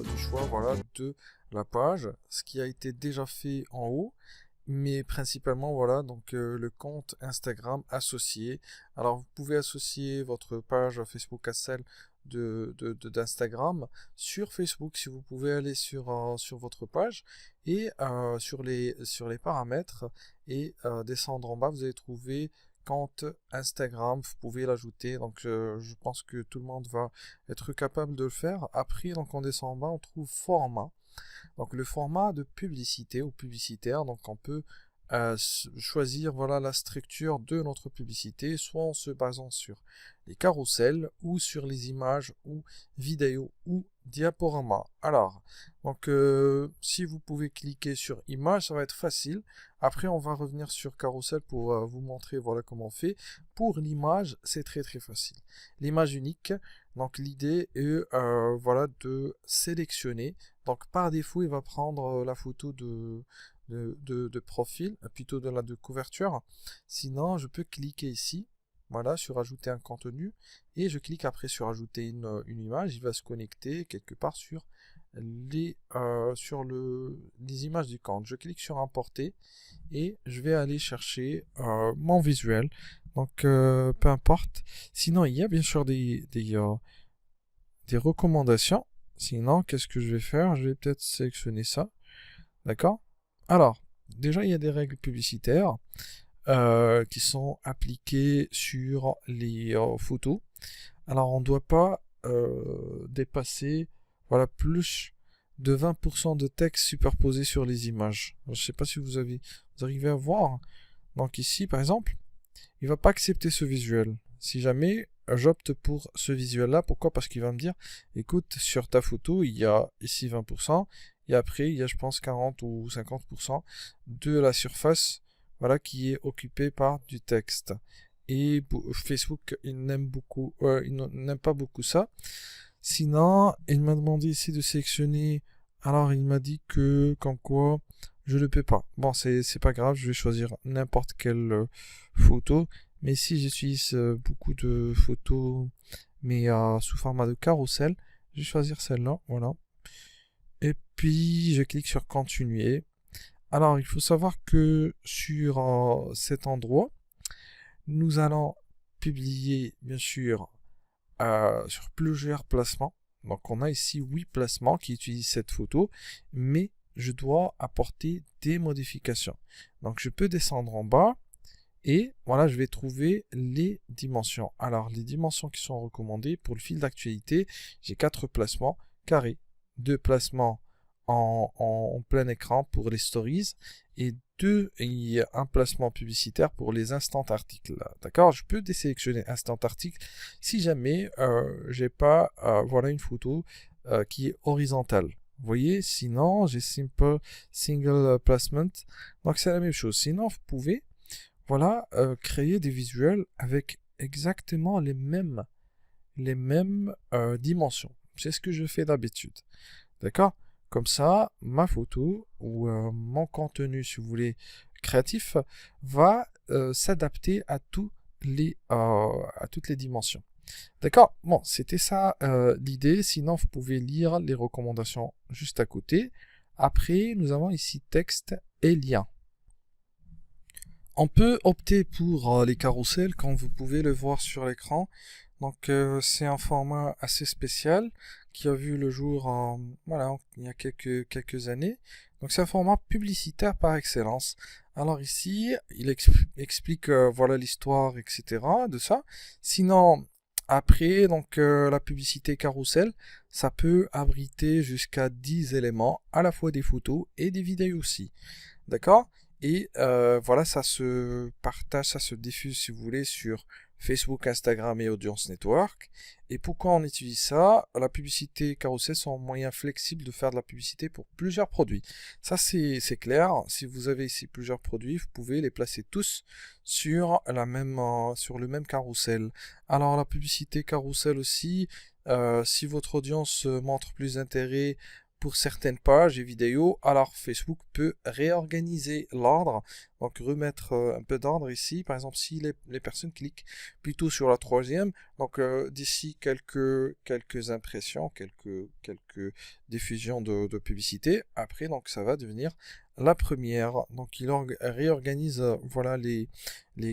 du choix voilà, de la page, ce qui a été déjà fait en haut, mais principalement voilà donc le compte Instagram associé. Alors vous pouvez associer votre page Facebook à celle d'Instagram sur Facebook si vous pouvez aller sur votre page et sur les paramètres et descendre en bas, vous allez trouver compte Instagram, vous pouvez l'ajouter. Donc je pense que tout le monde va être capable de le faire. Après, donc on descend en bas, on trouve format. Donc le format de publicité ou publicitaire, donc on peut choisir voilà la structure de notre publicité, soit en se basant sur les carousels ou sur les images ou vidéos ou diaporamas. Alors, donc si vous pouvez cliquer sur image, ça va être facile. Après, on va revenir sur carousel pour vous montrer voilà comment on fait. Pour l'image, c'est très très facile. L'image unique, donc l'idée est voilà de sélectionner. Donc par défaut, il va prendre la photo de profil, plutôt de couverture. Sinon, je peux cliquer ici, voilà, sur ajouter un contenu, et je clique après sur ajouter une image. Il va se connecter quelque part sur les images du compte. Je clique sur importer et je vais aller chercher mon visuel. Donc peu importe. Sinon, il y a bien sûr des recommandations. Sinon, qu'est-ce que je vais faire? Je vais peut-être sélectionner ça. D'accord? Alors, déjà, il y a des règles publicitaires qui sont appliquées sur les photos. Alors, on ne doit pas dépasser voilà, plus de 20% de texte superposé sur les images. Alors, je ne sais pas si vous arrivez à voir. Donc ici, par exemple, il ne va pas accepter ce visuel. Si jamais j'opte pour ce visuel-là, pourquoi? Parce qu'il va me dire, écoute, sur ta photo, il y a ici 20%, et après, il y a, je pense, 40 ou 50% de la surface, voilà, qui est occupée par du texte. Et Facebook, il n'aime pas beaucoup ça. Sinon, il m'a demandé ici de sélectionner. Alors, il m'a dit que, comme quoi, je ne peux pas. Bon, c'est pas grave, je vais choisir n'importe quelle photo. Mais si j'utilise beaucoup de photos, mais sous format de carrousel, je vais choisir celle-là, voilà. Et puis, je clique sur continuer. Alors, il faut savoir que sur cet endroit, nous allons publier, bien sûr, sur plusieurs placements. Donc, on a ici 8 placements qui utilisent cette photo, mais je dois apporter des modifications. Donc, je peux descendre en bas et voilà, je vais trouver les dimensions. Alors, les dimensions qui sont recommandées pour le fil d'actualité, j'ai 4 placements carrés, 2 placements en plein écran pour les stories et il y a un placement publicitaire pour les instant articles. D'accord? Je peux désélectionner instant article si jamais j'ai pas voilà une photo qui est horizontale. Vous voyez, sinon j'ai simple single placement. Donc c'est la même chose. Sinon, vous pouvez voilà créer des visuels avec exactement les mêmes dimensions. C'est ce que je fais d'habitude. D'accord? Comme ça, ma photo ou mon contenu, si vous voulez, créatif, va s'adapter à toutes les dimensions. D'accord? Bon, c'était ça l'idée. Sinon, vous pouvez lire les recommandations juste à côté. Après, nous avons ici texte et lien. On peut opter pour les carousels, comme vous pouvez le voir sur l'écran. Donc c'est un format assez spécial qui a vu le jour voilà, il y a quelques années. Donc c'est un format publicitaire par excellence. Alors ici, il explique voilà l'histoire, etc. de ça. Sinon, après, donc la publicité carrousel, ça peut abriter jusqu'à 10 éléments, à la fois des photos et des vidéos aussi. D'accord? Et voilà, ça se partage, ça se diffuse, si vous voulez, sur Facebook, Instagram et Audience Network. Et pourquoi on utilise ça? La publicité carousel sont un moyen flexible de faire de la publicité pour plusieurs produits. Ça, c'est clair. Si vous avez ici plusieurs produits, vous pouvez les placer tous sur sur le même carrousel. Alors, la publicité carousel aussi, si votre audience montre plus d'intérêt pour certaines pages et vidéos, alors Facebook peut réorganiser l'ordre, donc remettre un peu d'ordre ici. Par exemple, si les personnes cliquent plutôt sur la troisième, donc d'ici quelques impressions, quelques diffusions de publicité, après donc ça va devenir la première. Donc il réorganise voilà les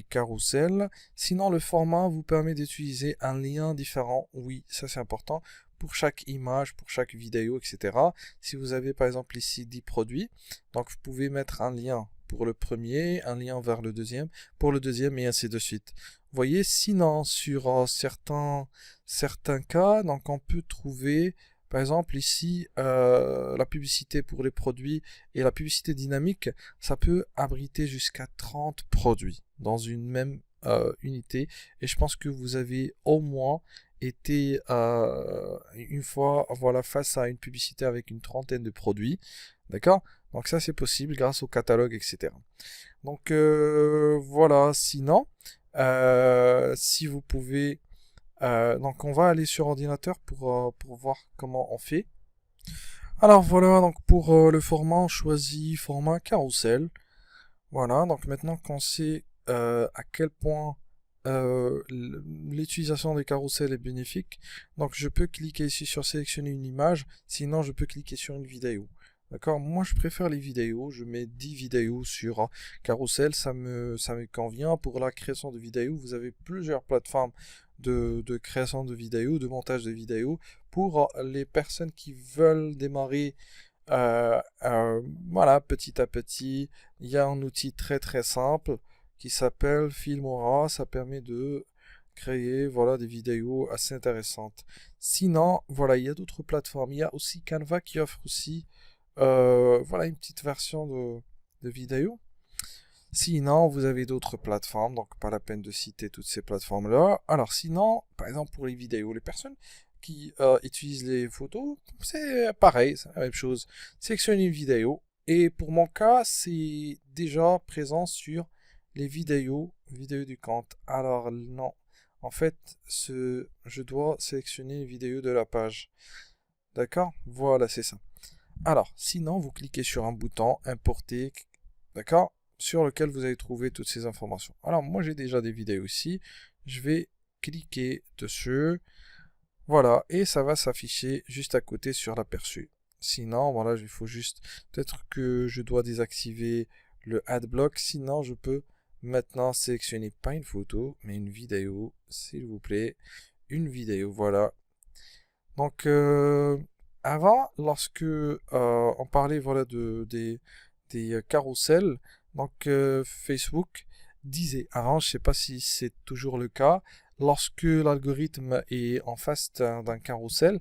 carousels. Sinon le format vous permet d'utiliser un lien différent. Oui, ça c'est important. Pour chaque image, pour chaque vidéo, etc. Si vous avez par exemple ici 10 produits, donc vous pouvez mettre un lien pour le premier, un lien vers le deuxième, pour le deuxième et ainsi de suite. Vous voyez, sinon sur certains cas, donc on peut trouver par exemple ici la publicité pour les produits et la publicité dynamique, ça peut abriter jusqu'à 30 produits dans une même unité, et je pense que vous avez au moins été une fois voilà, face à une publicité avec une trentaine de produits, d'accord? Donc ça c'est possible grâce au catalogue, etc. Donc voilà, sinon, si vous pouvez... donc on va aller sur ordinateur pour voir comment on fait. Alors voilà, donc pour le format, on choisit format carrousel. Voilà, donc maintenant qu'on sait à quel point l'utilisation des carousels est bénéfique, donc je peux cliquer ici sur sélectionner une image, sinon je peux cliquer sur une vidéo. D'accord? Moi je préfère les vidéos, je mets 10 vidéos sur carrousel, ça me convient. Pour la création de vidéos, vous avez plusieurs plateformes de création de vidéos, de montage de vidéos, pour les personnes qui veulent démarrer voilà, petit à petit. Il y a un outil très très simple qui s'appelle Filmora, ça permet de créer voilà, des vidéos assez intéressantes. Sinon, voilà, il y a d'autres plateformes. Il y a aussi Canva qui offre aussi voilà, une petite version de vidéo. Sinon, vous avez d'autres plateformes, donc pas la peine de citer toutes ces plateformes-là. Alors sinon, par exemple pour les vidéos, les personnes qui utilisent les photos, c'est pareil, c'est la même chose. Sélectionnez une vidéo, et pour mon cas, c'est déjà présent sur les vidéos du compte. Alors non, en fait, je dois sélectionner les vidéos de la page. D'accord? Voilà, c'est ça. Alors, sinon, vous cliquez sur un bouton importer, d'accord, sur lequel vous allez trouver toutes ces informations. Alors, moi, j'ai déjà des vidéos ici. Je vais cliquer dessus. Voilà, et ça va s'afficher juste à côté sur l'aperçu. Sinon, voilà, il faut juste, peut-être que je dois désactiver le adblock. Sinon, je peux maintenant sélectionner pas une photo, mais une vidéo, s'il vous plaît. Une vidéo, voilà. Donc, avant, lorsque on parlait voilà, des carousels, donc Facebook disait, avant, je ne sais pas si c'est toujours le cas, lorsque l'algorithme est en face d'un carrousel,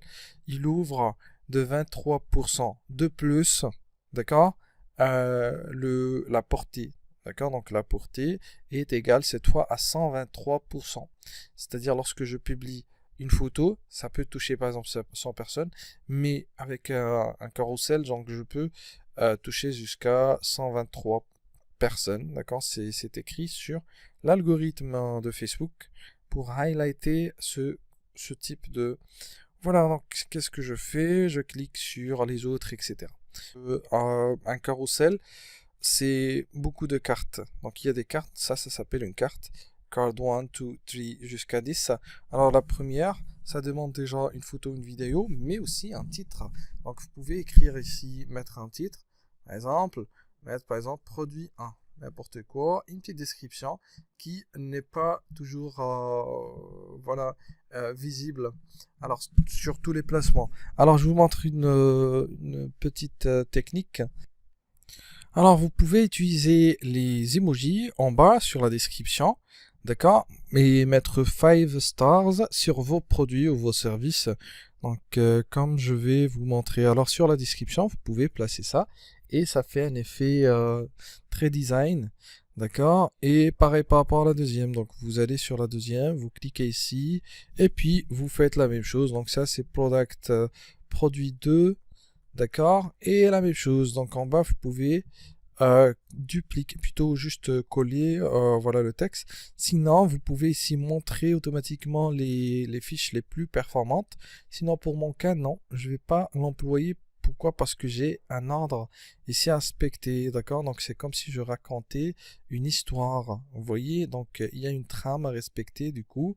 il ouvre de 23% de plus, d'accord, la portée. D'accord, donc la portée est égale cette fois à 123%. C'est-à-dire lorsque je publie une photo, ça peut toucher par exemple 100 personnes, mais avec un carrousel, donc je peux toucher jusqu'à 123 personnes. D'accord, c'est écrit sur l'algorithme de Facebook pour highlighter ce type de... Voilà, donc qu'est-ce que je fais? Je clique sur les autres, etc. Un carrousel, c'est beaucoup de cartes. Donc il y a des cartes, ça s'appelle une carte. Card 1, 2, 3 jusqu'à 10. Alors la première, ça demande déjà une photo, une vidéo, mais aussi un titre. Donc vous pouvez écrire ici, mettre un titre, par exemple, mettre par exemple produit 1, n'importe quoi, une petite description qui n'est pas toujours voilà, visible. Alors sur tous les placements. Alors je vous montre une petite technique. Alors vous pouvez utiliser les emojis en bas sur la description, d'accord, et mettre 5 stars sur vos produits ou vos services. Donc comme je vais vous montrer, alors sur la description, vous pouvez placer ça et ça fait un effet très design, d'accord. Et pareil par rapport à la deuxième, donc vous allez sur la deuxième, vous cliquez ici et puis vous faites la même chose. Donc ça c'est produit 2. D'accord, et la même chose, donc en bas vous pouvez dupliquer, plutôt juste coller voilà le texte. Sinon vous pouvez ici montrer automatiquement les fiches les plus performantes. Sinon pour mon cas non, je vais pas l'employer Pourquoi? Parce que j'ai un ordre ici à respecter, d'accord? Donc c'est comme si je racontais une histoire, vous voyez? Donc il y a une trame à respecter du coup.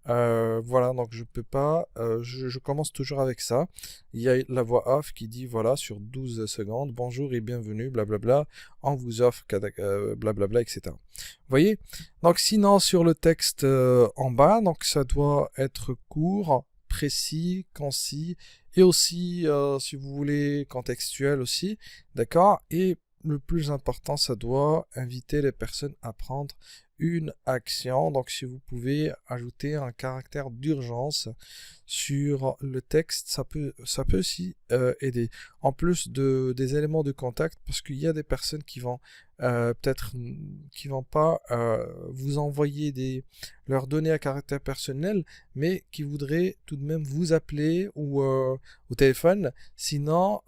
Voilà, donc je peux pas, je commence toujours avec ça. Il y a la voix off qui dit, voilà, sur 12 secondes, bonjour et bienvenue, blablabla, on vous offre, blablabla, etc. Vous voyez? Donc sinon, sur le texte en bas, donc ça doit être court, précis, concis, et aussi, si vous voulez, contextuel aussi, d'accord? Et le plus important, ça doit inviter les personnes à prendre une action. Donc, si vous pouvez ajouter un caractère d'urgence sur le texte, ça peut aussi aider. En plus des éléments de contact, parce qu'il y a des personnes qui vont peut-être qui vont pas vous envoyer leurs données à caractère personnel, mais qui voudraient tout de même vous appeler ou au téléphone, sinon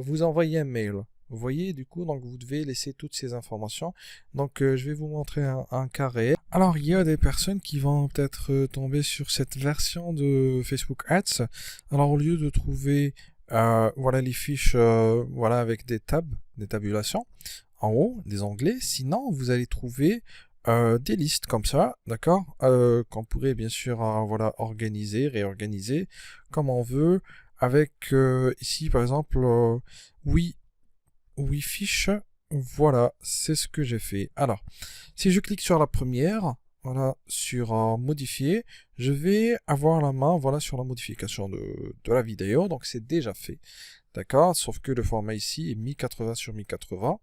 vous envoyer un mail. Vous voyez, du coup, donc vous devez laisser toutes ces informations. Donc, je vais vous montrer un cas réel. Alors, il y a des personnes qui vont peut-être tomber sur cette version de Facebook Ads. Alors, au lieu de trouver, voilà, les fiches, voilà, avec des tabulations, en haut, des onglets, sinon, vous allez trouver des listes comme ça, d'accord, qu'on pourrait bien sûr, voilà, réorganiser, comme on veut, avec ici, par exemple, oui, fiche, voilà, c'est ce que j'ai fait. Alors, si je clique sur la première, voilà, sur modifier, je vais avoir la main, voilà, sur la modification de la vidéo, donc c'est déjà fait, d'accord, sauf que le format ici est 1080 sur 1080,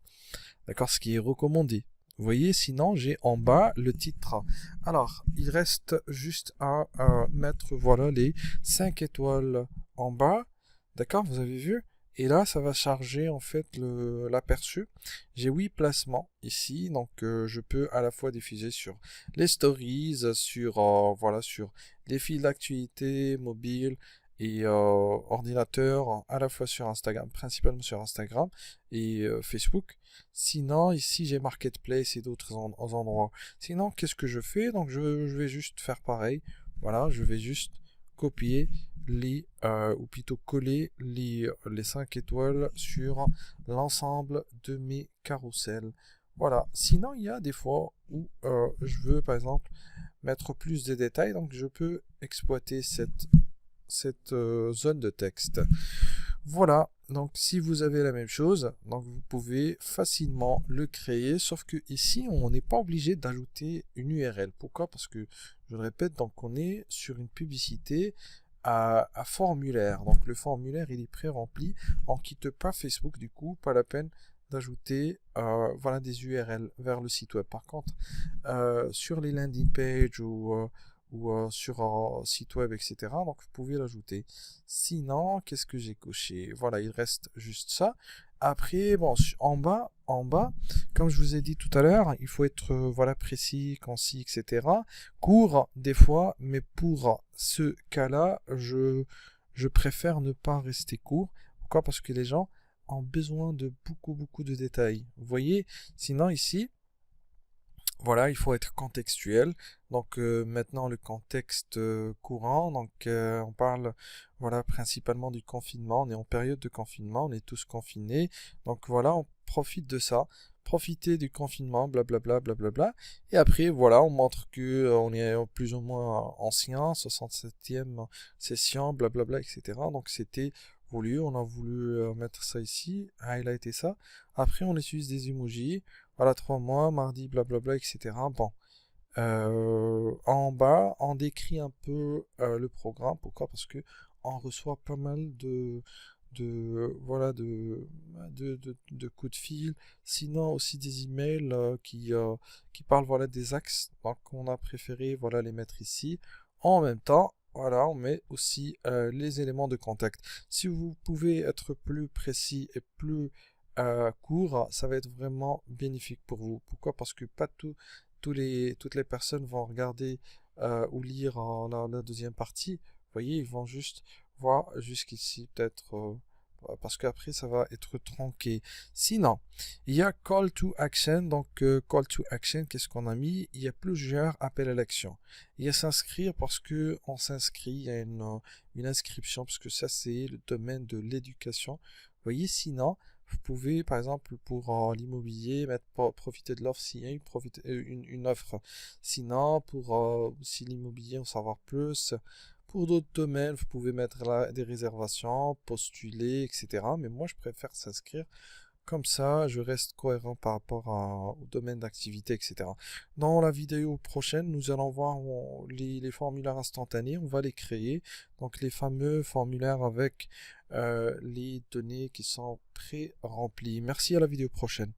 d'accord, ce qui est recommandé. Vous voyez, sinon j'ai en bas le titre. Alors, il reste juste à mettre, voilà, les 5 étoiles en bas, d'accord, vous avez vu? Et là, ça va charger en fait l'aperçu. J'ai 8 placements ici, donc je peux à la fois diffuser sur les stories, sur voilà, sur les fils d'actualité mobile et ordinateur, à la fois sur Instagram, principalement sur Instagram et Facebook. Sinon, ici j'ai Marketplace et d'autres endroits. Sinon, qu'est-ce que je fais? Donc je vais juste faire pareil. Voilà, je vais juste copier ou plutôt coller les 5 étoiles sur l'ensemble de mes carousels. Voilà. Sinon, il y a des fois où je veux, par exemple, mettre plus de détails, donc je peux exploiter cette zone de texte. Voilà, donc si vous avez la même chose, donc vous pouvez facilement le créer, sauf que ici on n'est pas obligé d'ajouter une URL. Pourquoi? Parce que, je le répète, donc on est sur une publicité à formulaire. Donc le formulaire il est pré-rempli, on quitte pas Facebook, du coup pas la peine d'ajouter voilà, des URL vers le site web. Par contre, sur les landing pages ou sur un site web, etc. Donc vous pouvez l'ajouter. Sinon, qu'est-ce que j'ai coché? Voilà, il reste juste ça. Après, bon, en bas, comme je vous ai dit tout à l'heure, il faut être voilà, précis, concis, etc. Court des fois, mais pour ce cas-là, je préfère ne pas rester court. Pourquoi? Parce que les gens ont besoin de beaucoup de détails. Vous voyez, sinon ici, voilà, il faut être contextuel. Donc maintenant le contexte courant, donc on parle voilà principalement du confinement. On est en période de confinement, on est tous confinés. Donc voilà, on profite de ça, profiter du confinement, blablabla, blablabla. Et après voilà, on montre que on est plus ou moins ancien, 67e session, blablabla, etc. Donc c'était voulu, on a voulu mettre ça ici, highlighter ça. Après on utilise des emojis. Voilà, 3 mois, mardi, blablabla, etc. Bon. En bas, on décrit un peu le programme. Pourquoi? Parce que on reçoit pas mal voilà, de coups de fil. Sinon, aussi des emails qui parlent voilà, des axes. Donc, on a préféré voilà, les mettre ici. En même temps, voilà, on met aussi les éléments de contact. Si vous pouvez être plus précis et plus court, ça va être vraiment bénéfique pour vous. Pourquoi? Parce que pas toutes les personnes vont regarder ou lire la deuxième partie. Vous voyez, ils vont juste voir jusqu'ici, peut-être parce qu'après ça va être tronqué. Sinon, il y a call to action. Donc call to action, qu'est-ce qu'on a mis? Il y a plusieurs appels à l'action. Il y a s'inscrire parce que on s'inscrit, il y a une inscription parce que ça c'est le domaine de l'éducation. Vous voyez, sinon vous pouvez, par exemple, pour l'immobilier, profiter de l'offre s'il y a une offre. Sinon, pour si l'immobilier, en savoir plus. Pour d'autres domaines, vous pouvez mettre là des réservations, postuler, etc. Mais moi, je préfère s'inscrire. Comme ça, je reste cohérent par rapport au domaine d'activité, etc. Dans la vidéo prochaine, nous allons voir les formulaires instantanés. On va les créer. Donc, les fameux formulaires avec les données qui sont pré-remplies. Merci, à la vidéo prochaine.